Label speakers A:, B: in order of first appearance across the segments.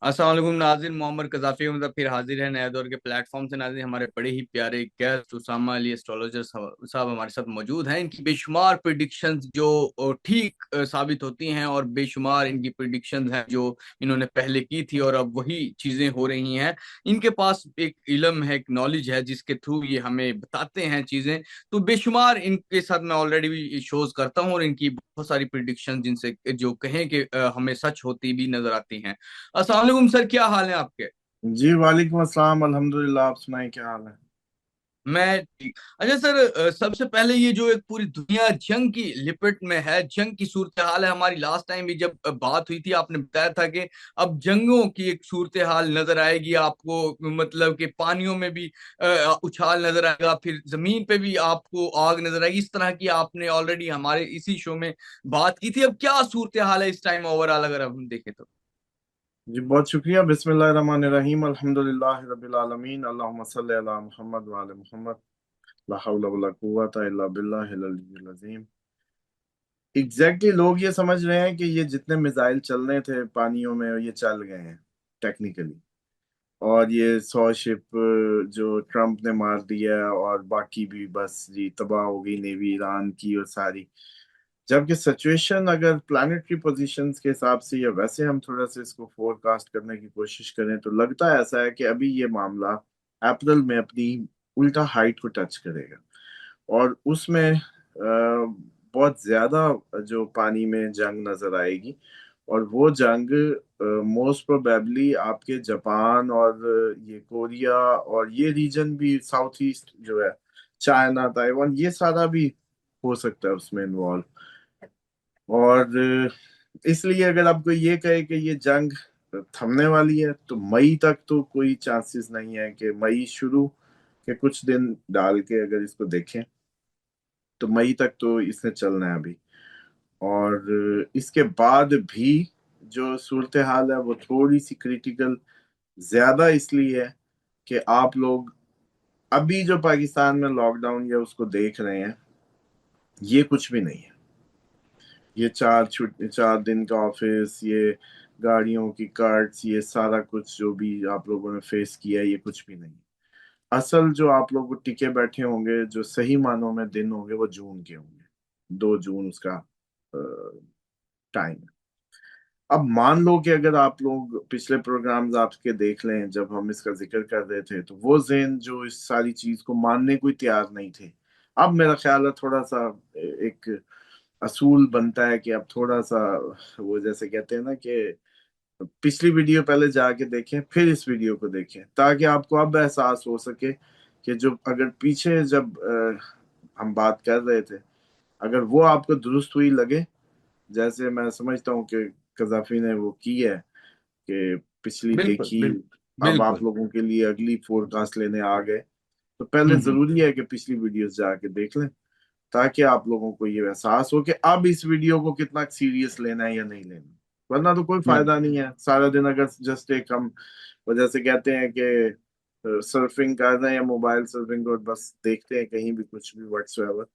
A: अस्सलाम वालेकुम नाज़रीन, मोहम्मद कज़ाफ़ी मतलब फिर हाजिर है नए दौर के प्लेटफॉर्म से। नाज़रीन, हमारे बड़े ही प्यारे गेस्ट उसामा अली एस्ट्रोलॉजर साहब हमारे साथ मौजूद हैं। इनकी बेशुमार प्रिडिक्शंस जो ठीक साबित होती हैं, और बेशुमार इनकी प्रिडिक्शंस हैं जो इन्होंने पहले की थी और अब वही चीज़ें हो रही हैं। इनके पास एक इल्म है, एक नॉलेज है, जिसके थ्रू ये हमें बताते हैं चीज़ें। तो बेशुमार इनके साथ मैं ऑलरेडी भी शोज करता हूँ, और इनकी बहुत सारी प्रिडिक्शन जिनसे जो कहें कि हमें सच होती भी नजर आती हैं। अस्सलाम वालेकुम सर, क्या हाल है आपके?
B: जी वालेकुम अस्सलाम। अल्हम्दुलिल्लाह। आप सुनाएं, क्या हाल है?
A: मैं ठीक। अच्छा सर, सबसे पहले ये जो एक पूरी दुनिया जंग की लिपट में है, जंग की सूरत हाल है। हमारी लास्ट टाइम भी जब बात हुई थी, आपने बताया था कि अब जंगों की एक सूरत हाल नजर आएगी आपको, मतलब कि पानियों में भी उछाल नजर आएगा, फिर जमीन पे भी आपको आग नजर आएगी। इस तरह की आपने ऑलरेडी हमारे इसी शो में बात की थी। अब क्या सूरत हाल है इस टाइम ओवरऑल, अगर हम देखें तो?
B: जी बहुत शुक्रिया। बिस्मिल्लाहिर्रहमानिर्रहीम। अल्हम्दुलिल्लाह रब्बिल आलमीन। अल्लाहुम्मा सल्ली अला मुहम्मद व आले मुहम्मद। ला हौला वला कुव्वता इल्ला बिल्लाहिल अलिय्यिल अज़ीम। एग्जैक्टली लोग ये समझ रहे हैं कि ये जितने मिसाइल चलने थे पानियों में ये चल गए हैं टेक्निकली। और ये 100 शिप जो ट्रम्प ने मार दिया, और बाकी भी बस जी तबाह हो गई नेवी ईरान की और सारी। जबकि सिचुएशन अगर प्लानिटरी पोजीशंस के हिसाब से या वैसे हम थोड़ा सा इसको फोरकास्ट करने की कोशिश करें तो लगता है ऐसा है कि अभी ये मामला अप्रैल में अपनी उल्टा हाइट को टच करेगा। और उसमें बहुत ज्यादा जो पानी में जंग नजर आएगी। और वो जंग मोस्ट प्रोबेबली आपके जापान और ये कोरिया और ये रीजन भी, साउथ ईस्ट जो है, चाइना ताइवान, ये सारा भी हो सकता है उसमें इन्वॉल्व। और इसलिए अगर आपको ये कहे कि ये जंग थमने वाली है तो मई तक तो कोई चांसेस नहीं है। कि मई शुरू के कुछ दिन डाल के अगर इसको देखें तो मई तक तो इसने चलना है अभी। और इसके बाद भी जो सूरत हाल है वो थोड़ी सी क्रिटिकल ज्यादा इसलिए है कि आप लोग अभी जो पाकिस्तान में लॉकडाउन या उसको देख रहे हैं, ये कुछ भी नहीं है। ये 4 दिन का ऑफिस, ये गाड़ियों की कार्ट्स, ये सारा कुछ जो भी आप लोगों ने फेस किया है, ये कुछ भी नहीं। असल जो आप लोग टिके बैठे होंगे, जो सही मानों में दिन होंगे, वो जून के होंगे। 2 जून उसका टाइम है। अब मान लो कि अगर आप लोग पिछले प्रोग्राम्स आपके देख लें, जब हम इसका जिक्र कर रहे थे, तो वो जेन जो इस सारी चीज को मानने को ही तैयार नहीं थे। अब मेरा ख्याल है थोड़ा सा एक असूल बनता है कि अब थोड़ा सा, वो जैसे कहते हैं ना कि पिछली वीडियो पहले जाके देखें फिर इस वीडियो को देखें, ताकि आपको अब एहसास हो सके कि जो अगर पीछे जब हम बात कर रहे थे, अगर वो आपको दुरुस्त हुई लगे, जैसे मैं समझता हूँ कि कजाफी ने वो की है कि पिछली
A: बिल्कुल
B: देखी,
A: बिल्कुल।
B: अब आप
A: बिल्कुल।
B: लोगों के लिए अगली फोरकास्ट लेने आ गए, तो पहले
A: हम्म।
B: जरूरी है कि पिछली वीडियोस जाके देख लें, ताकि आप लोगों को ये एहसास हो कि अब इस वीडियो को कितना सीरियस लेना है या नहीं लेना। वरना तो कोई
A: हम्म।
B: फायदा नहीं है सारा दिन अगर जस्ट एक हम वजह से कहते हैं कि सर्फिंग कर रहे हैं या मोबाइल सर्फिंग और बस देखते हैं कहीं भी कुछ भी व्हाट्सएवर।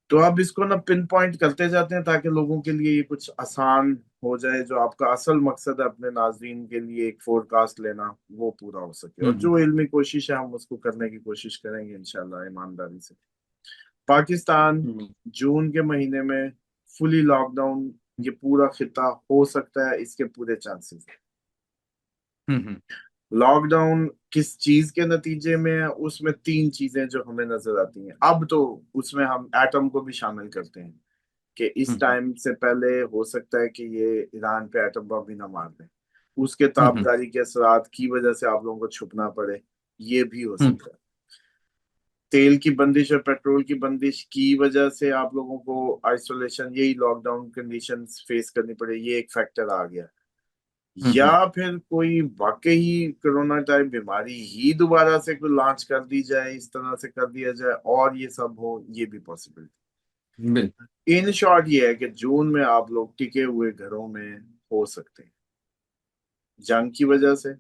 B: तो आप इसको ना पिन पॉइंट करते जाते हैं ताकि लोगों के लिए ये कुछ आसान हो जाए। जो आपका असल मकसद है अपने नाजरीन के लिए एक फोरकास्ट लेना, वो पूरा हो सके। और
A: हम्म।
B: जो इल्मी कोशिश है हम उसको करने की कोशिश करेंगे इंशाल्लाह ईमानदारी से। पाकिस्तान
A: हम्म।
B: जून के महीने में फुली लॉकडाउन, ये पूरा खिता हो सकता है, इसके पूरे चांसेस।
A: हम्म।
B: लॉकडाउन किस चीज के नतीजे में है, उसमें 3 चीजें जो हमें नजर आती हैं अब तो, उसमें हम एटम को भी शामिल करते हैं कि इस
A: हम्म।
B: टाइम से पहले हो सकता है कि ये ईरान पे एटम बम भी ना मार दें। उसके
A: हम्म।
B: ताबकारी के असरात की वजह से आप लोगों को छुपना पड़े, ये भी हो
A: हम्म।
B: सकता है। तेल की बंदिश और पेट्रोल की बंदिश की वजह से आप लोगों को आइसोलेशन, यही लॉकडाउन कंडीशंस फेस करनी पड़े, ये एक फैक्टर आ गया। या
A: हम्म।
B: फिर कोई वाकई कोरोना टाइप बीमारी ही दोबारा से कोई लॉन्च कर दी जाए, इस तरह से कर दिया जाए और ये सब हो, ये भी पॉसिबल।
A: बिल्कुल।
B: इन शॉर्ट ये है कि जून में आप लोग टिके हुए घरों में हो सकते हैं, जंग की वजह से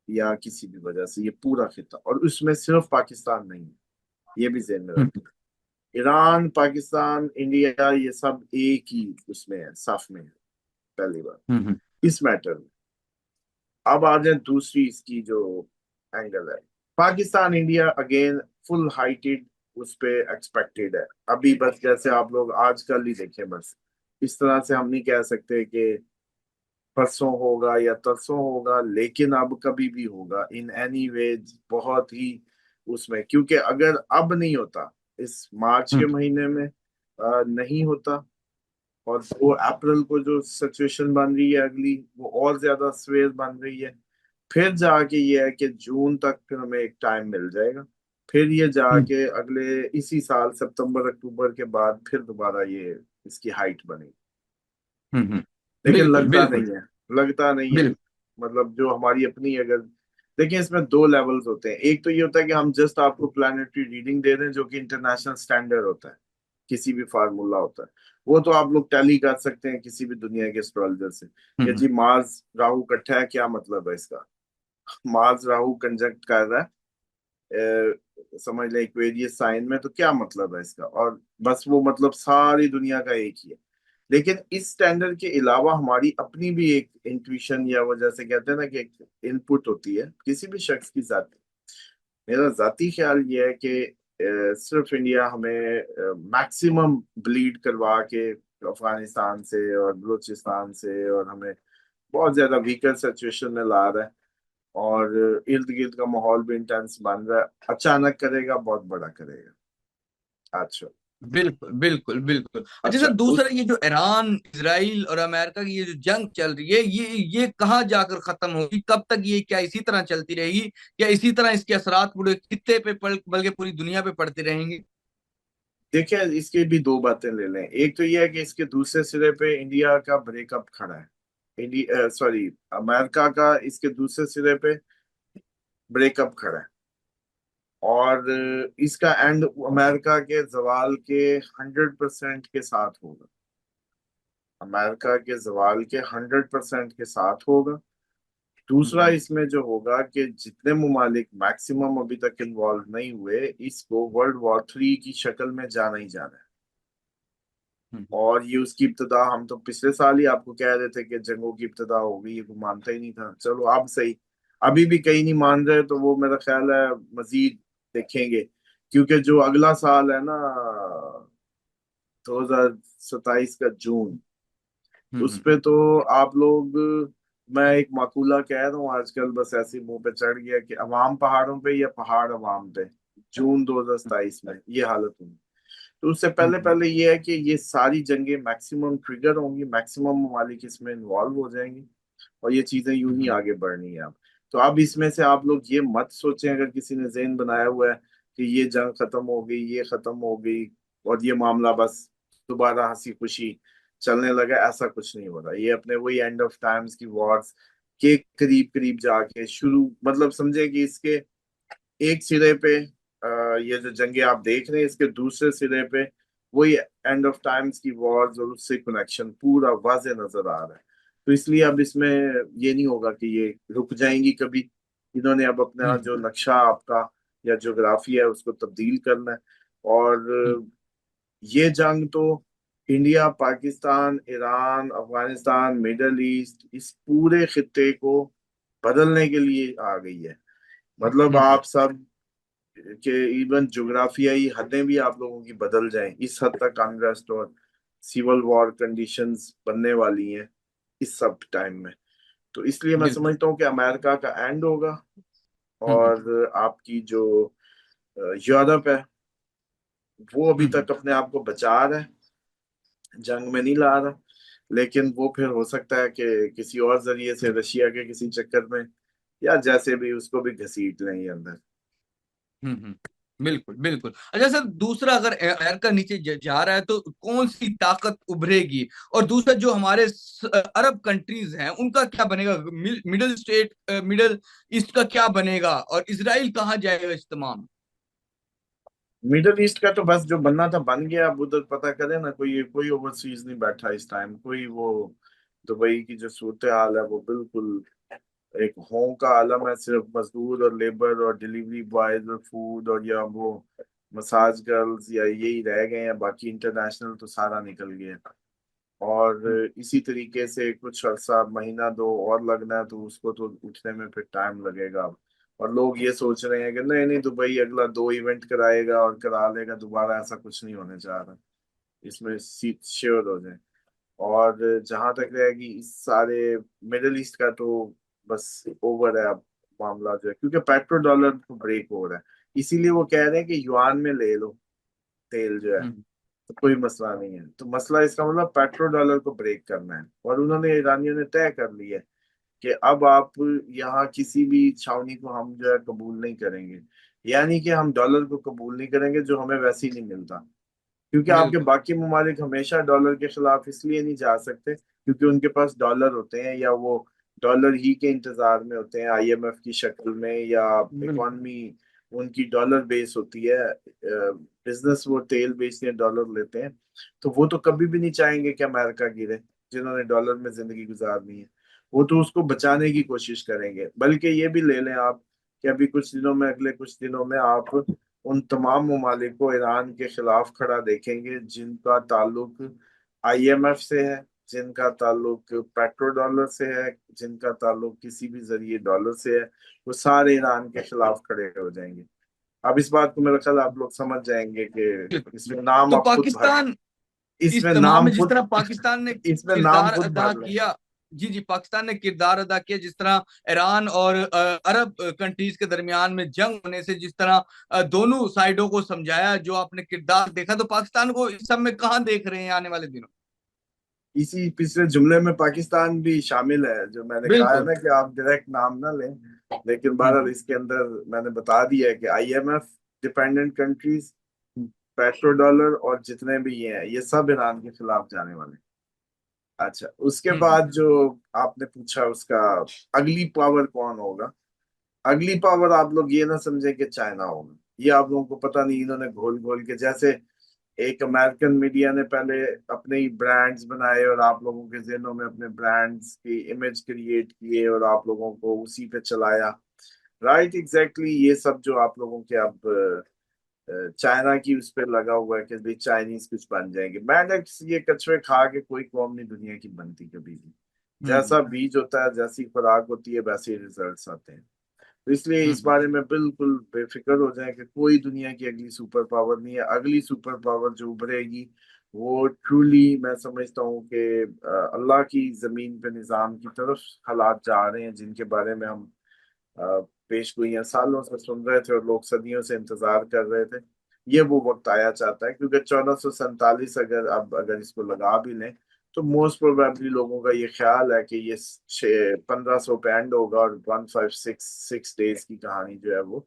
B: या किसी भी वजह से, ये पूरा खिता। और उसमें सिर्फ पाकिस्तान नहीं है, ये भी ध्यान में
A: हम्म।
B: रखें। ईरान, पाकिस्तान, इंडिया, ये सब एक ही उसमें है, साफ में है, पहली बार। इस मैटर में। अब आ जाए दूसरी इसकी जो एंगल है, Pakistan India again full heighted उस पे एक्सपेक्टेड है। अभी बस जैसे आप लोग आजकल ही देखें, बस इस तरह से हम नहीं कह सकते कि परसों होगा या तरसों होगा, लेकिन अब कभी भी होगा इन एनी वेज, बहुत ही उसमें। क्योंकि अगर अब नहीं होता इस मार्च के
A: हम्म
B: महीने में, नहीं होता, और वो अप्रैल को जो सिचुएशन बन रही है अगली, वो और ज्यादा स्वेर बन रही है। फिर जाके ये है कि जून तक फिर हमें एक टाइम मिल जाएगा, फिर ये
A: हम्म
B: जाके अगले इसी साल सितंबर अक्टूबर के बाद फिर दोबारा ये इसकी हाइट बनेगी।
A: हम्म।
B: लेकिन
A: बिल्कुल
B: लगता
A: बिल्कुल
B: नहीं है, लगता नहीं है।
A: बिल्कुल।
B: मतलब जो हमारी अपनी, अगर देखिए इसमें दो लेवल्स होते हैं। एक तो ये होता है कि हम जस्ट आपको प्लानिटरी रीडिंग दे रहे हैं, जो कि इंटरनेशनल स्टैंडर्ड होता है, किसी भी फार्मूला होता है। वो तो आप लोग टैली कर सकते हैं किसी भी दुनिया के एस्ट्रोलॉजर से, कि
A: हम्म
B: जी मार्स राहु इकट्ठा है, क्या मतलब है इसका। मार्स राहु कंजक्ट कर रहा है, समझ लें इक्वेरियस साइन में, तो क्या मतलब है इसका। और बस वो मतलब सारी दुनिया का एक ही है। लेकिन इस स्टैंडर्ड के अलावा हमारी अपनी भी एक इंट्यूशन, या वो जैसे कहते हैं ना कि एक इनपुट होती है किसी भी शख्स की जाती। मेरा जाती ख्याल ये है कि सिर्फ इंडिया हमें मैक्सिमम ब्लीड करवा के अफगानिस्तान से और बलूचिस्तान से, और हमें बहुत ज्यादा वीकर सिचुएशन में ला रहा है। और इर्द गिर्द का माहौल भी इंटेंस बन रहा है। अचानक करेगा, बहुत बड़ा करेगा। अच्छा।
A: बिल्कुल बिल्कुल बिल्कुल। अच्छा
B: अच्छा
A: सर, दूसरा
B: उस
A: ये जो ईरान इसराइल और अमेरिका की ये जो जंग चल रही है, ये कहाँ जाकर खत्म होगी, कब तक ये क्या इसी तरह चलती रहेगी, क्या इसी तरह इसके असरात पूरे खित्ते पे बल्कि पूरी दुनिया पे पड़ते रहेंगे?
B: देखिए, इसके भी दो बातें ले लें। एक तो ये है कि इसके दूसरे सिरे पे इंडिया का ब्रेकअप खड़ा है। इंडिया, सॉरी, अमेरिका का इसके दूसरे सिरे पे ब्रेकअप खड़ा है। और इसका एंड अमेरिका के जवाल के 100% के साथ होगा। अमेरिका के जवाल के 100% के साथ होगा। दूसरा
A: हम्म
B: इसमें जो होगा कि जितने ममालिक मैक्सिमम अभी तक इन्वॉल्व नहीं हुए, इसको वर्ल्ड वॉर 3 की शक्ल में जाना ही जाना है।
A: हम्म
B: और ये उसकी इब्तदा, हम तो पिछले साल ही आपको कह रहे थे कि जंगों की इब्तदा होगी, ये कोई मानता ही नहीं था। चलो अब सही, अभी भी कहीं नहीं मान रहे, तो वो मेरा ख्याल है मजीद देखेंगे। क्योंकि जो अगला साल है ना, 2027 का जून, उस
A: हम्म
B: पे तो आप लोग, मैं एक माकूला कह रहा हूँ आजकल, बस ऐसे ही मुंह पे चढ़ गया कि अवाम पहाड़ों पे या पहाड़ अवाम पे, जून 2027 में ये हालत हुई। तो उससे पहले
A: हम्म
B: पहले ये है कि ये सारी जंगें मैक्सिमम ट्रिगर होंगी, मैक्सिमम ममालिक इसमें इन्वॉल्व हो जाएंगे, और ये चीजें यूं ही
A: हम्म
B: आगे बढ़नी है अब। तो अब इसमें से आप लोग ये मत सोचें, अगर किसी ने ज़हन बनाया हुआ है कि ये जंग खत्म हो गई, ये खत्म हो गई, और ये मामला बस दोबारा हंसी खुशी चलने लगा, ऐसा कुछ नहीं हो रहा। ये अपने वही एंड ऑफ टाइम्स की वॉर्स के करीब करीब जाके शुरू, मतलब समझे कि इसके एक सिरे पे ये जो जंगे आप देख रहे हैं, इसके दूसरे सिरे पे वही एंड ऑफ टाइम्स की वॉर्स, और उससे कनेक्शन पूरा वाजे नजर आ रहा है। तो इसलिए अब इसमें ये नहीं होगा कि ये रुक जाएंगी कभी। इन्होंने अब अपना
A: हम्म
B: जो नक्शा आपका या ज्योग्राफी है उसको तब्दील करना है। और
A: हम्म
B: ये जंग तो India, Pakistan, Iran, Afghanistan, middle east, इस पूरे खित्ते को बदलने के लिए आ गई है। मतलब
A: हम्म
B: आप सब कि इवन जोग्राफियाई हदें भी आप लोगों की बदल जाएं, इस हद तक अनरेस्ट और सिविल वॉर कंडीशंस बनने वाली हैं इस सब टाइम में। तो इसलिए मैं
A: बिल्कुल।
B: समझता हूँ कि अमेरिका का एंड होगा।
A: हम्म
B: और आपकी जो यूरोप है, वो अभी
A: हम्म
B: तक अपने आप को बचा रहा है, जंग में नहीं ला रहा। लेकिन वो फिर हो सकता है कि किसी और जरिए से, रशिया के किसी चक्कर में, या जैसे भी उसको भी घसीट लें ये अंदर।
A: बिल्कुल बिल्कुल। अच्छा सर, दूसरा अगर अमेरिका नीचे जा रहा है तो कौन सी ताकत उभरेगी, और दूसरा जो हमारे अरब कंट्रीज हैं उनका क्या बनेगा, मिडिल स्टेट मिडिल ईस्ट का क्या बनेगा, और इसराइल कहाँ जाएगा इस तमाम?
B: मिडल ईस्ट का तो बस जो बनना था बन गया। अब उधर पता करें ना, कोई कोई ओवरसीज नहीं बैठा इस टाइम, कोई वो दुबई की जो सूरत हाल है वो बिल्कुल एक हों का आलम है। सिर्फ मजदूर और लेबर और डिलीवरी बॉयज और फूड, और या वो मसाज गर्ल्स, या यही रह गए हैं, बाकी इंटरनेशनल तो सारा निकल गया। और इसी तरीके से कुछ अर्सा, महीना दो और लगना है, तो उसको तो उठने में फिर टाइम लगेगा। और लोग ये सोच रहे हैं कि नहीं नहीं, दुबई अगला 2 इवेंट कराएगा और करा लेगा, दोबारा ऐसा कुछ नहीं होने जा रहा। इसमें सीट श्योर हो जाए। और जहां तक रहेगी इस सारे मिडिल ईस्ट का, तो बस ओवर है अब मामला जो है, क्योंकि पेट्रो डॉलर ब्रेक हो रहा है। इसीलिए वो कह रहे हैं कि युआन में ले लो तेल जो है,
A: हम्म।
B: तो कोई मसला नहीं है। तो मसला इसका मतलब पेट्रो डॉलर को ब्रेक करना है। और उन्होंने, ईरानियों ने तय कर लिया है कि अब आप यहाँ किसी भी छावनी को हम जो है कबूल नहीं करेंगे। यानी कि हम डॉलर को कबूल नहीं करेंगे, जो हमें वैसे ही नहीं मिलता। क्योंकि आपके
A: बिल्कुल।
B: बाकी ममालिक हमेशा डॉलर के खिलाफ इसलिए नहीं जा सकते क्योंकि उनके पास डॉलर होते हैं, या वो डॉलर ही के इंतजार में होते हैं आईएमएफ की शक्ल में, या
A: बिल्कुल।
B: इकॉनमी उनकी डॉलर बेस होती है। बिजनेस वो तेल बेचते हैं, डॉलर लेते हैं। तो वो तो कभी भी नहीं चाहेंगे कि अमेरिका गिरे, जिन्होंने डॉलर में जिंदगी गुजारनी है। वो तो उसको बचाने की कोशिश करेंगे। बल्कि ये भी ले लें आप कि अभी कुछ दिनों में, अगले कुछ दिनों में आप उन तमाम ममालिक को ईरान के खिलाफ खड़ा देखेंगे जिनका ताल्लुक आईएमएफ से है, जिनका ताल्लुक पेट्रो डॉलर से है, जिनका ताल्लुक किसी भी जरिए डॉलर से है। वो सारे ईरान के खिलाफ खड़े हो जाएंगे। अब इस बात को मेरा ख्याल आप लोग समझ जाएंगे कि इसमें नाम
A: तो
B: आप खुद भर,
A: पाकिस्तान इस
B: इसमें
A: तमाम
B: नाम
A: में जिस
B: खुद
A: तरह पाकिस्तान ने
B: इसमें नाम
A: किरदार
B: खुद
A: अदा
B: भर लें।
A: किया, जी जी, पाकिस्तान ने किरदार अदा किया, जिस तरह ईरान और अरब कंट्रीज के दरमियान में जंग होने से जिस तरह दोनों साइडों को समझाया, जो आपने किरदार देखा, तो पाकिस्तान को इस सब में कहाँ देख रहे हैं आने वाले दिनों?
B: इसी पिछले जुमले में पाकिस्तान भी शामिल है, जो मैंने कहा है
A: बिल्कुल।
B: ना कि आप डायरेक्ट नाम ना लें। लेकिन बहरहाल
A: हम्म।
B: इसके अंदर मैंने बता दिया है कि IMF dependent countries, petro dollar और जितने भी ये हैं, ये सब ईरान के खिलाफ जाने वाले हैं। अच्छा, उसके
A: हम्म।
B: बाद जो आपने पूछा उसका अगली पावर कौन होगा। अगली पावर आप लोग ये ना समझे कि चाइना होगा। ये आप लोगों को पता नहीं, इन्होंने घोल घोल के, जैसे एक अमेरिकन मीडिया ने पहले अपने ही ब्रांड्स बनाए और आप लोगों के जहनों में अपने ब्रांड्स की इमेज क्रिएट किए और आप लोगों को उसी पे चलाया। राइट, एग्जैक्टली ये सब जो आप लोगों के अब चाइना की उस पर लगा हुआ है कि भाई चाइनीज कुछ बन जाएंगे। मैंडेक्स ये कचरे खा के कोई कौम नहीं दुनिया की बनती कभी भी।
A: हम्म।
B: जैसा बीज होता है, जैसी खुराक होती है, वैसे ही रिजल्ट्स आते हैं। तो इसलिए इस
A: हम्म।
B: बारे में बिल्कुल बेफिक्र हो जाए कि कोई दुनिया की अगली सुपर पावर नहीं है। अगली सुपर पावर जो उभरेगी वो ट्रूली, मैं समझता हूँ कि अल्लाह की जमीन पे निजाम की तरफ हालात जा रहे हैं, जिनके बारे में हम पेशगोइयां सालों से सुन रहे थे और लोग सदियों से इंतजार कर रहे थे। ये वो वक्त आया चाहता है, क्योंकि 1447 अगर अब अगर इसको लगा भी लें, तो मोस्ट प्रोबेबली लोगों का ये ख्याल है कि ये 1500 पे एंड होगा और 1566 डेज की कहानी जो है वो,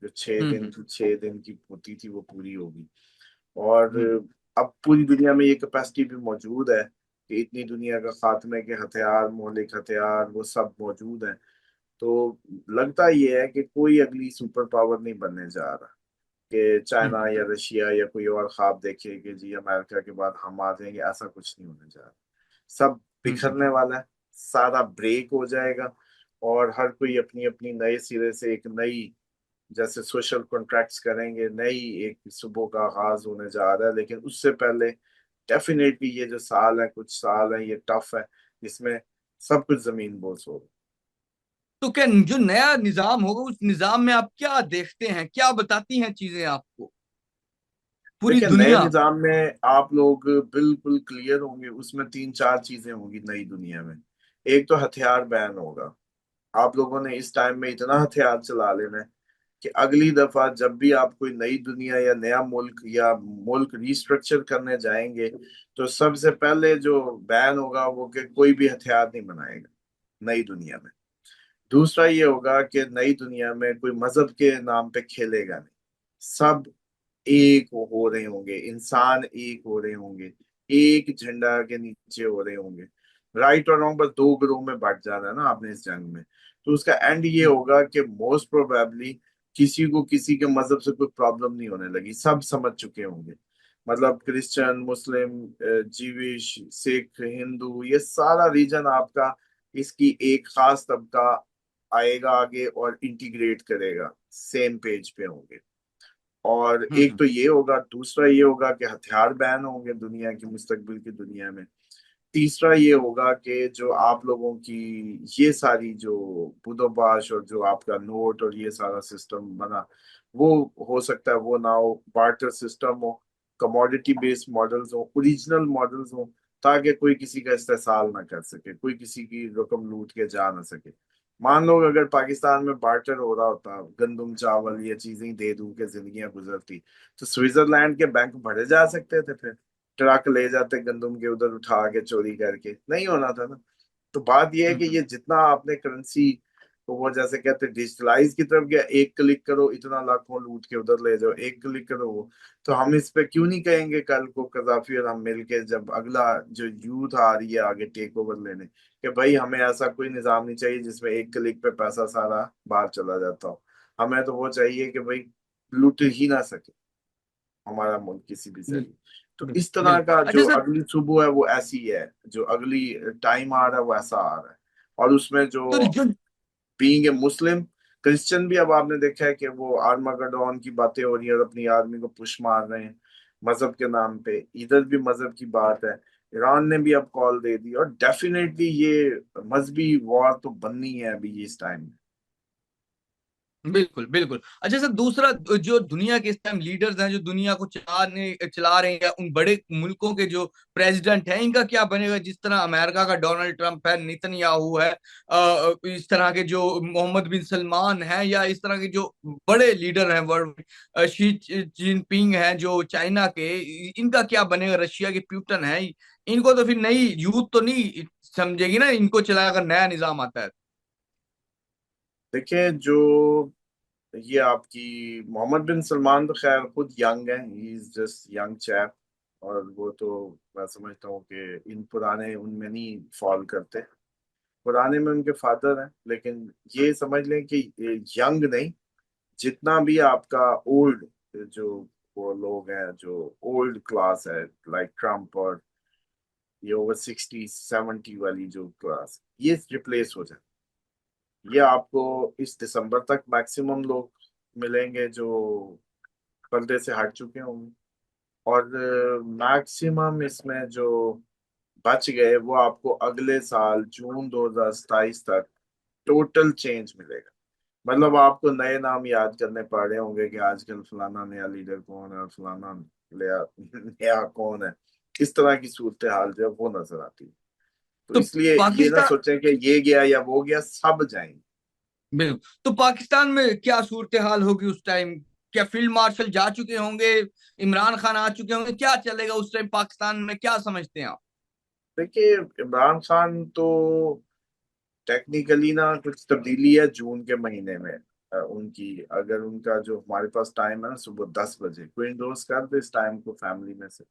B: जो छह
A: हम्म।
B: दिन की 6 दिन की होती थी, वो पूरी होगी। और
A: हम्म।
B: अब पूरी दुनिया में ये कैपेसिटी भी मौजूद है कि इतनी दुनिया का खात्मे के हथियार, मौलिक हथियार, वो सब मौजूद हैं। तो लगता ये है कि कोई अगली सुपर पावर नहीं बनने जा रहा कि चाइना
A: हम्म।
B: या रशिया या कोई और ख्वाब देखे कि जी अमेरिका के बाद हम आ जाएंगे। ऐसा कुछ नहीं होने जा रहा। सब
A: हम्म।
B: बिखरने वाला है, सारा ब्रेक हो जाएगा। और हर कोई अपनी अपनी नए सिरे से एक नई, जैसे सोशल कॉन्ट्रैक्ट्स करेंगे, नई एक सुबह का आगाज होने जा रहा है। लेकिन उससे पहले डेफिनेटली ये जो साल है, कुछ साल है, ये टफ है, जिसमें सब कुछ जमीन बोझ होगा।
A: तो क्या जो नया निजाम होगा, उस निजाम में आप क्या देखते हैं, क्या बताती हैं चीजें आपको, पूरी
B: देखिए, नए
A: दुनिया?
B: निजाम में आप लोग बिल्कुल क्लियर होंगे, उसमें तीन चार चीजें होंगी नई दुनिया में। एक तो हथियार बैन होगा। आप लोगों ने इस टाइम में इतना हथियार चला लेना है कि अगली दफा जब भी आप कोई नई दुनिया या नया मुल्क या मुल्क रिस्ट्रक्चर करने जाएंगे, तो सबसे पहले जो बैन होगा वो कि कोई भी हथियार नहीं बनाएगा नई दुनिया में। दूसरा ये होगा कि नई दुनिया में कोई मजहब के नाम पे खेलेगा नहीं। सब एक हो रहे होंगे, इंसान एक हो रहे होंगे, एक झंडा के नीचे हो रहे होंगे। राइट और रॉन्ग बस दो ग्रोह में बांट जाना है ना आपने इस जंग में। तो उसका एंड ये
A: हम्म।
B: होगा कि मोस्ट प्रोबेबली किसी को किसी के मजहब से कोई प्रॉब्लम नहीं होने लगी। सब समझ चुके होंगे, मतलब क्रिश्चियन, मुस्लिम, जीविश, सिख, हिंदू, ये सारा रीजन आपका इसकी एक खास तबका आएगा आगे और इंटीग्रेट करेगा, सेम पेज पे होंगे। और एक
A: हम्म।
B: तो ये होगा, दूसरा ये होगा कि हथियार बैन होंगे दुनिया की, मुस्तकबिल की दुनिया में। तीसरा ये होगा कि जो आप लोगों की ये सारी जो बुदोबाश और जो आपका नोट और ये सारा सिस्टम बना, वो हो सकता है वो ना हो, बार्टर सिस्टम हो, कमोडिटी बेस्ड मॉडल्स हो, ओरिजिनल मॉडल्स हो, ताकि कोई किसी का इस्तेसाल ना कर सके, कोई किसी की रकम लूट के जा ना सके। मान लो अगर पाकिस्तान में बार्टर हो रहा होता, गंदम चावल ये चीजें दे दूं के जिंदगियां गुजरती, तो स्विट्जरलैंड के बैंक भरे जा सकते थे फिर, ट्रक ले जाते गंदम के उधर उठा के चोरी करके, नहीं होना था ना। तो बात यह है कि
A: हम्म।
B: ये जितना आपने करेंसी को वो जैसे कहते हैं डिजिटलाइज की तरफ गया, एक क्लिक करो इतना लाखों लूट के उधर ले जाओ, एक क्लिक करो वो, तो हम इस पे क्यों नहीं कहेंगे कल को कजाफी और हम मिलके, जब अगला जो यूथ आ रही है आगे टेक ओवर लेने, कि भाई हमें ऐसा कोई निजाम नहीं चाहिए जिसमें एक क्लिक पे पैसा सारा बाहर चला जाता हो। हमें तो वो चाहिए कि भाई लूट ही ना सके हमारा मुल्क किसी भी
A: बिल्कुल
B: जरिए। तो इस
A: बिल्कुल
B: तरह
A: बिल्कुल।
B: का
A: अच्छा
B: जो
A: सर,
B: अगली सुबह है वो ऐसी है, जो अगली टाइम आ रहा है वो ऐसा आ रहा है। और उसमें
A: तो
B: जो
A: जो
B: बीइंग ए मुस्लिम, क्रिश्चियन भी अब आपने देखा है कि वो आर्मागेडोन की बातें हो रही है और अपनी आर्मी को पुश मार रहे हैं मजहब के नाम पे, इधर भी मजहब की बात है। ईरान ने भी अब कॉल दे दी, और डेफिनेटली ये मजहबी वॉर तो बननी है अभी इस टाइम।
A: बिल्कुल बिल्कुल। अच्छा सर, दूसरा, जो दुनिया के इस टाइम लीडर्स हैं, जो दुनिया को चला रहे हैं, उन बड़े मुल्कों के जो प्रेसिडेंट हैं, इनका क्या बनेगा? जिस तरह अमेरिका का डोनाल्ड ट्रंप है, नेतन्याहू है, इस तरह के जो मोहम्मद बिन सलमान है, या इस तरह के जो बड़े लीडर हैं वर्ल्ड, शी जिनपिंग हैं जो चाइना के, इनका क्या बनेगा? रशिया के प्यूटन है, इनको तो फिर नई यूथ तो नहीं समझेगी ना, इनको चलाकर नया निजाम आता है।
B: देखिए जो ये आपकी मोहम्मद बिन सलमान तो खैर खुद यंग है, he is just young chap, और वो तो मैं समझता हूँ कि इन पुराने उनमें नहीं फॉल करते, पुराने में उनके फादर हैं। लेकिन ये समझ लें कि यंग नहीं, जितना भी आपका ओल्ड जो वो लोग हैं जो ओल्ड क्लास है, लाइक ट्रम्प और ये ओवर 60 70 वाली जो क्लास, ये रिप्लेस हो जाए। ये आपको इस दिसंबर तक मैक्सिमम लोग मिलेंगे जो पर्दे से हट चुके होंगे, और मैक्सिमम इसमें जो बच गए वो आपको अगले साल जून 2027 तक टोटल चेंज मिलेगा। मतलब आपको नए नाम याद करने पड़ रहे होंगे कि आजकल फलाना नया लीडर कौन है और फलाना नया नया कौन है। इस तरह की सूरत हाल जो है वो नजर आती है। तो
A: तो
B: इसलिए ये ना
A: पाकिस्तान,
B: सोचें कि ये गया या वो गया, सब जाएंगे।
A: बिल्कुल, तो पाकिस्तान में क्या सूरत हाल होगी उस टाइम? क्या फील्ड मार्शल जा चुके होंगे? इमरान खान आ चुके होंगे? क्या चलेगा उस टाइम पाकिस्तान में, क्या समझते हैं आप?
B: देखिए इमरान खान तो टेक्निकली ना कुछ तब्दीली है जून के महीने में। उनकी अगर उनका जो हमारे पास टाइम है ना सुबह 10 बजे, कोई इंडोर्स कर दे इस टाइम को फैमिली में से,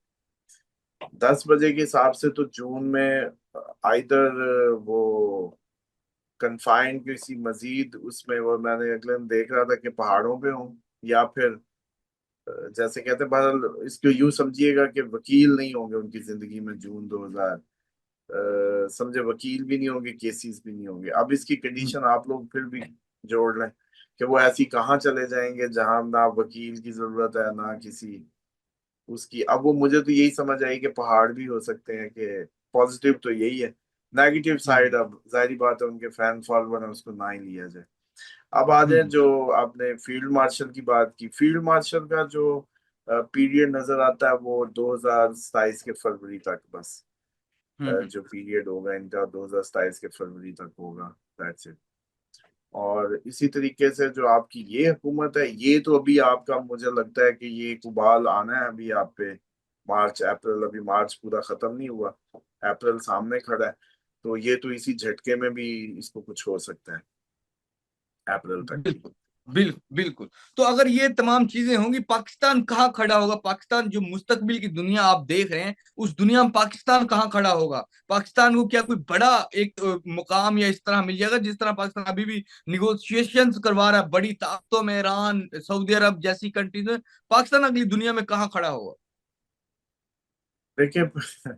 B: 10 बजे के हिसाब से तो जून में आइदर वो कन्फाइंड किसी मजीद उसमें, वो मैंने अगले दिन देख रहा था कि पहाड़ों पे हूँ, या फिर जैसे कहते हैं, बहरहाल इसको यूं समझिएगा कि वकील नहीं होंगे उनकी जिंदगी में जून 2000, समझे, वकील भी नहीं होंगे, केसेस भी नहीं होंगे। अब इसकी कंडीशन आप लोग फिर भी जोड़ लें कि वो ऐसी कहाँ चले जाएंगे जहां ना वकील की जरूरत है ना किसी उसकी। अब वो मुझे तो यही समझ आई कि पहाड़ भी हो सकते हैं, कि पॉजिटिव तो यही है, नेगेटिव साइड
A: हम्म
B: अब जाहिर बात है उनके फैन फॉलोअर है, उसको ना ही लिया जाए। अब आ जाए
A: हम्म
B: जो आपने फील्ड मार्शल की बात की, फील्ड मार्शल का जो पीरियड नजर आता है वो 2027 के फरवरी तक बस।
A: हम्म।
B: जो पीरियड होगा इनका 2027 के फरवरी तक होगा, दैट्स इट। और इसी तरीके से जो आपकी ये हुकूमत है, ये तो अभी आपका मुझे लगता है कि ये एक उबाल आना है अभी आप पे, मार्च अप्रैल, अभी मार्च पूरा खत्म नहीं हुआ, अप्रैल सामने खड़ा है। तो ये तो इसी झटके में भी इसको कुछ हो सकता है, अप्रैल तक भी।
A: बिल्कुल बिल्कुल बिल्कुल। तो अगर ये तमाम चीजें होंगी, पाकिस्तान कहाँ खड़ा होगा? पाकिस्तान जो मुस्तकबिल की दुनिया आप देख रहे हैं, उस दुनिया में पाकिस्तान कहाँ खड़ा होगा? पाकिस्तान को क्या कोई बड़ा एक मुकाम या इस तरह मिल जाएगा, जिस तरह पाकिस्तान अभी भी निगोशिएशंस करवा रहा है बड़ी ताकतों में, ईरान, सऊदी अरब जैसी कंट्रीज में? पाकिस्तान अगली दुनिया में कहाँ खड़ा होगा?
B: देखिए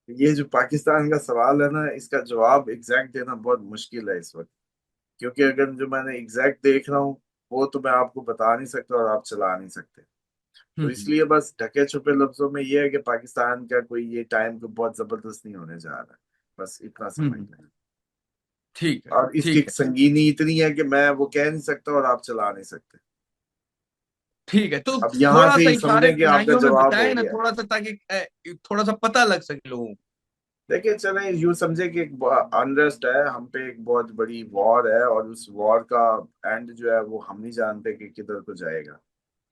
B: ये जो पाकिस्तान का सवाल है ना, इसका जवाब एग्जैक्ट देना बहुत मुश्किल है इस वक्त, क्योंकि अगर जो मैंने एग्जैक्ट देख रहा हूँ वो तो मैं आपको बता नहीं सकता और आप चला नहीं सकते। तो
A: हम्म।
B: इसलिए बस ढके छुपे लफ्जों में ये है कि पाकिस्तान का कोई ये टाइम को बहुत जबरदस्त नहीं होने जा रहा है, बस इतना समझ
A: हम्म।
B: लें।
A: ठीक है।
B: और इसकी
A: ठीक है।
B: संगीनी इतनी है कि मैं वो कह नहीं सकता और आप चला नहीं सकते।
A: ठीक है, तो
B: अब यहां
A: थोड़ा
B: से
A: सा
B: ही
A: इशारे
B: समझें कि आपका
A: कनाइयों में
B: जवाब हो
A: बताएं ना,
B: गया।
A: थोड़ा सा, ताकि थोड़ा सा पता लग सके लोगों को।
B: देखिए चले यूं समझे कि एक अनरेस्ट है, हम पे एक बहुत बड़ी वॉर है, और उस वॉर का एंड जो है वो हम नहीं जानते कि किधर को जाएगा।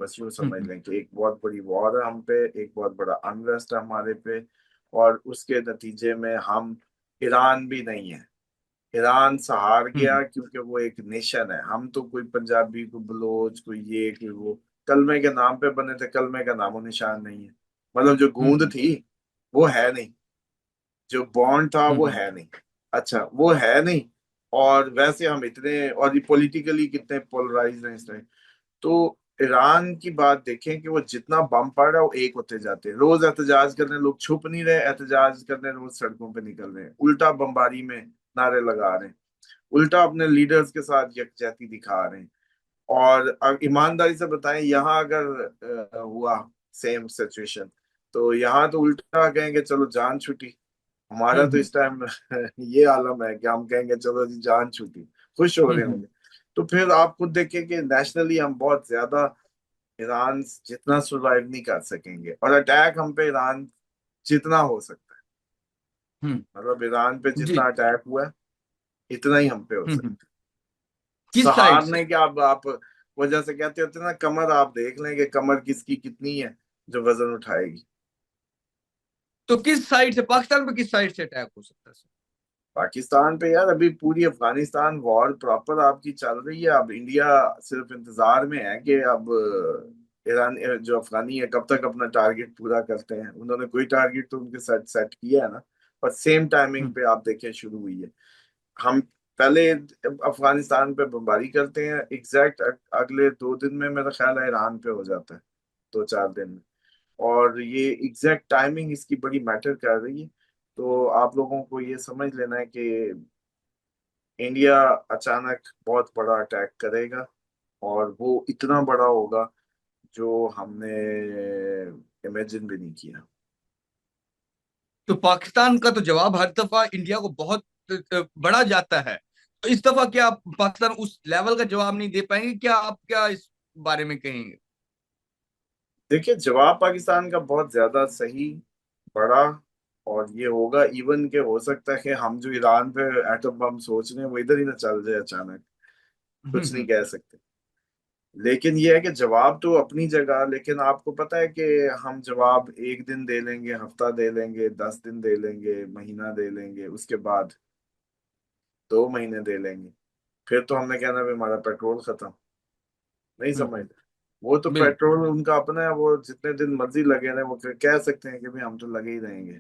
B: बस यूं समझ
A: हम्म।
B: लें कि एक बहुत बड़ी वॉर है हम पे, एक बहुत बड़ा अनरेस्ट है हमारे पे। और उसके नतीजे में हम, ईरान भी नहीं है, ईरान से हार
A: हम्म।
B: गया क्योंकि वो एक नेशन है। हम तो कोई पंजाबी, कोई बलोच, कोई ये कोई वो, कलमे के नाम पे बने थे, कलमे का नामो निशान नहीं है। मतलब जो गूंद
A: हम्म।
B: थी वो है नहीं, जो बॉन्ड था वो
A: हम्म।
B: है नहीं। अच्छा वो है नहीं। और वैसे हम इतने, और ये पॉलिटिकली कितने पोलराइज हैं इसमें। तो ईरान की बात देखें कि वो जितना बम पड़ रहा है वो एक होते जाते हैं, रोज एहतजाज करने लोग छुप नहीं रहे, एहतजाज करने रोज सड़कों पे निकल रहे हैं, उल्टा बमबारी में नारे लगा रहे हैं, उल्टा अपने लीडर्स के साथ यकजहती दिखा रहे हैं। और अब ईमानदारी से बताएं, यहाँ अगर हुआ सेम सिचुएशन, तो यहाँ तो उल्टा कहेंगे चलो जान छुटी। हमारा तो
A: हम्म।
B: इस टाइम ये आलम है कि हम कहेंगे चलो जी जान छूटी, खुश हो रहे
A: हम्म।
B: होंगे। तो फिर आप खुद देखें कि नेशनली हम बहुत ज्यादा ईरान जितना सरवाइव नहीं कर सकेंगे, और अटैक हम पे ईरान जितना हो सकता है,
A: हम्म।
B: मतलब ईरान पे
A: जी।
B: जितना अटैक हुआ है इतना ही हम पे हो
A: हम्म।
B: सकता है।
A: किस साइड से?
B: सहारने के आप वजह से कहते होते हैं ना, कमर आप देख लें कि कमर किसकी कितनी है जो वजन उठाएगी।
A: तो किस साइड से, पाकिस्तान पे किस साइड से अटैक हो सकता है सर?
B: पाकिस्तान पे यार अभी पूरी अफगानिस्तान वॉर प्रॉपर आपकी चल रही है। अब इंडिया सिर्फ इंतजार में है कि अब ईरान जो अफगानी है कब तक अपना टारगेट पूरा करते हैं। उन्होंने कोई टारगेट तो उनके सेट सेट किया है ना, पर सेम टाइमिंग
A: हम्म।
B: पे आप देखें शुरू हुई है। हम पहले अफगानिस्तान पे बमबारी करते हैं, एग्जैक्ट अगले 2 दिन में मेरा ख्याल है ईरान पे हो जाता है, 2-4 दिन में। और ये एग्जैक्ट टाइमिंग इसकी बड़ी मैटर कर रही है। तो आप लोगों को ये समझ लेना है कि इंडिया अचानक बहुत बड़ा अटैक करेगा, और वो इतना बड़ा होगा जो हमने इमेजिन भी नहीं किया।
A: तो पाकिस्तान का तो जवाब हर दफा इंडिया को बहुत बड़ा जाता है। तो इस दफा क्या पाकिस्तान उस लेवल का जवाब नहीं दे पाएंगे क्या? आप क्या इस बारे में कहेंगे?
B: देखिए जवाब पाकिस्तान का बहुत ज्यादा सही, बड़ा, और ये होगा इवन के हो सकता है कि हम जो ईरान पे एटम बम सोच रहे हैं वो इधर ही ना चल जाए अचानक, कुछ नहीं
A: हम्म।
B: कह सकते। लेकिन ये है कि जवाब तो अपनी जगह, लेकिन आपको पता है कि हम जवाब एक दिन दे लेंगे, हफ्ता दे लेंगे, 10 दिन दे लेंगे, महीना दे लेंगे, उसके बाद 2 महीने दे लेंगे, फिर तो हमने कहना भी हमारा पेट्रोल खत्म। नहीं समझ
A: हम्म।
B: रहे। वो तो
A: बिल्कुल।
B: पेट्रोल उनका अपना है, वो जितने दिन मर्जी लगे रहे, वो कह सकते हैं कि भाई हम तो लगे ही रहेंगे।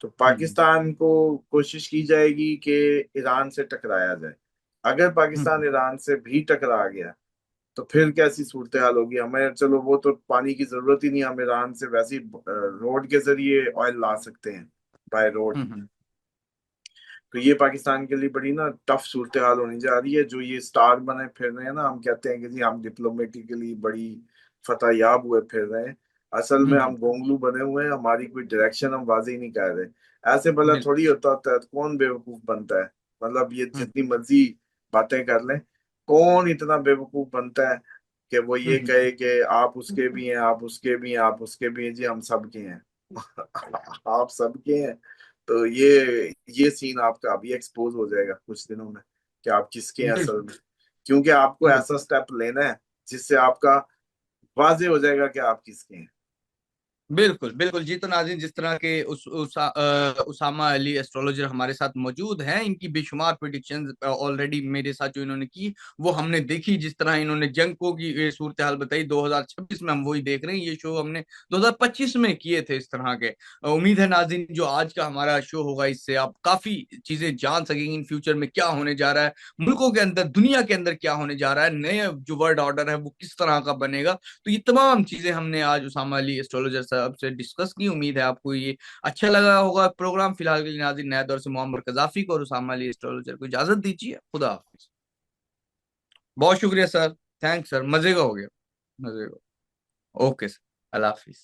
B: तो
A: हम्म।
B: पाकिस्तान को कोशिश की जाएगी कि ईरान से टकराया जाए। अगर पाकिस्तान
A: हम्म।
B: ईरान से भी टकरा गया तो फिर कैसी सूरत हाल होगी। हमें चलो वो तो पानी की जरूरत ही नहीं, हम ईरान से वैसे ही रोड के जरिए ऑयल ला सकते हैं, बाय रोड।
A: हम्म।
B: तो ये पाकिस्तान के लिए बड़ी ना टफ सूरत हाल होने जा रही है। जो ये स्टार बने फिर रहे हैं ना, हम कहते हैं कि जी हम डिप्लोमेटिकली बड़ी फतह याब हुए फिर रहे हैं, असल में हम
A: हम्म।
B: गोंगलू बने हुए हैं, हमारी कोई डायरेक्शन हम वाज़ेह नहीं कर रहे। ऐसे भला
A: बिल्कुल।
B: थोड़ी होता है, तो कौन बेवकूफ बनता है। मतलब ये
A: हम्म।
B: जितनी मर्जी बातें कर लें, कौन इतना बेवकूफ बनता है कि वो ये
A: हम्म।
B: कहे कि आप उसके भी हैं, आप उसके भी हैं, आप उसके भी हैं, जी हम सबके हैं। आप सबके हैं। तो ये सीन आपका अभी एक्सपोज हो जाएगा कुछ दिनों में कि आप किसके हैं असल
A: बिल्कुल।
B: में। क्योंकि आपको
A: बिल्कुल।
B: ऐसा स्टेप लेना है जिससे आपका वाजे हो जाएगा कि आप किसके हैं।
A: बिल्कुल। बिल्कुल जी। तो नाज़रीन, जिस तरह के उसामा अली एस्ट्रोलॉजर हमारे साथ मौजूद हैं, इनकी बेशुमार प्रिडिक्शंस ऑलरेडी मेरे साथ जो इन्होंने की वो हमने देखी। जिस तरह इन्होंने जंगों की सूरत हाल बताई 2026 में, हम वही देख रहे हैं। ये शो हमने 2025 में किए थे इस तरह के। उम्मीद है नाज़रीन जो आज का हमारा शो होगा, इससे आप काफी चीजें जान सकेंगे इन फ्यूचर में क्या होने जा रहा है, मुल्कों के अंदर, दुनिया के अंदर क्या होने जा रहा है, नए जो वर्ल्ड ऑर्डर है वो किस तरह का बनेगा। तो ये तमाम चीजें हमने आज उसामा अली एस्ट्रोलॉजर साहब से डिस्कस की। उम्मीद है आपको ये अच्छा लगा होगा प्रोग्राम। फिलहाल के लिए नाज़रीन, नया दौर से मोहम्मद कजाफी को और उसामा अली एस्ट्रोलॉजर को इजाजत दीजिए। खुदा हाफिज। बहुत शुक्रिया सर। थैंक्स सर, मजे का हो गया। मजे का। ओके सर, अल्लाह हाफिज।